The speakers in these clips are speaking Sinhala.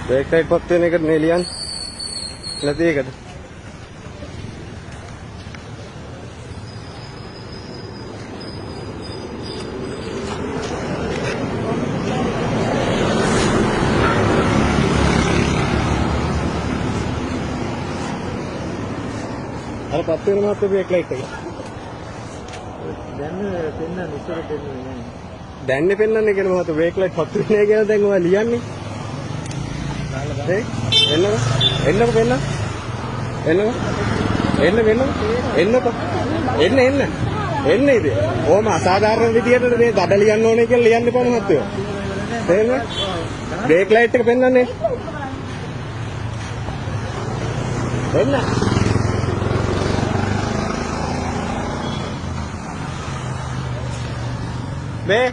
බ්‍රේක් ලයිට් පත් වෙන එකට නේ ලියන්නේ. නැති එකට. අර පත් වෙන මාත් බ්‍රේක් ලයිට් එක. දැන් පෙන්නන්න ඉස්සර පෙන්නුවේ නෑ. දැන්නේ පෙන්වන්නේ කියන මහත බ්‍රේක් ලයිට් පත් වෙන්නේ කියලා දැන් ඔයා ලියන්නේ. එන්නකො පෙන්න. එන්න ඉතින්. ඕම අසාධාරණ විදියට මේ දඩ ලියන්න ඕනේ කියලා ලියන්න එපා මහත්තයෝ. තේරෙනවද? බ්‍රේක් ලයිට් එක පෙන්වන්නේ. එන්න. මේ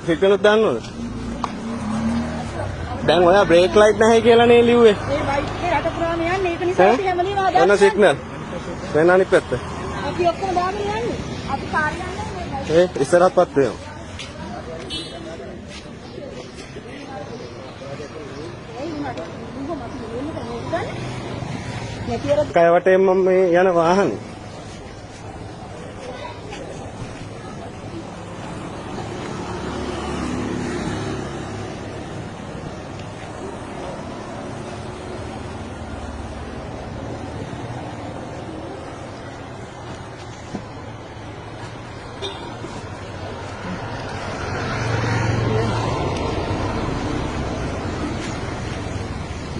සිග්නල් දාන්නවද? දැන් ඔයා බ්‍රේක් ලයිට් නැහැ කියලා නේ ලිව්වේ. මේ බයික් එක රට පුරාම යන්නේ ඒක නිසා අපි හැමලේම ආදා. එන්න සිග්නල්. වෙන අනිත් පැත්ත. අපි ඔක්කොම දාගෙන යන්නේ. අපි කාර්ය යන්නේ මේ ඉස්සරහත් පත් වෙනවා. කය වටේම මම මේ යන වාහනේ.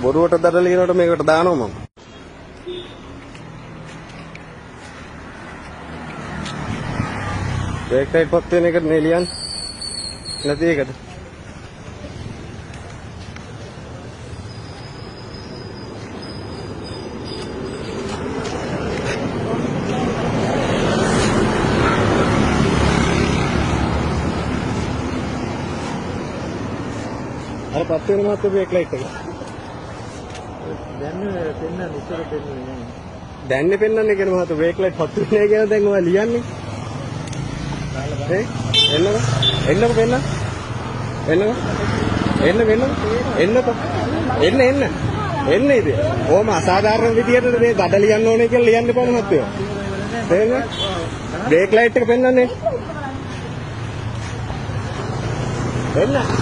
බොරුවට දඩ ලියනකොට මේකට දානවා මම. බ්‍රේක් ලයිට් පත් වෙන එකට නේ ලියන්නේ. නැති එකට. අර පත් වෙන මාත් බ්‍රේක් ලයිට් එක. දැන් පෙන්නන්න ඉස්සර පෙන්නුවේ නෑ. දැන්නේ පෙන්වන්නේ කියන මහත බ්‍රේක් ලයිට් පත් වෙන්නේ කියලා දැන් ඔයා ලියන්නේ. එන්නකො පෙන්න. එන්න ඉතින්. ඕම අසාධාරණ විදියට මේ දඩ ලියන්න ඕනේ කියලා ලියන්න එපා මහත්තයෝ. තේරෙනවද? බ්‍රේක් ලයිට් එක පෙන්වන්නේ. එන්න.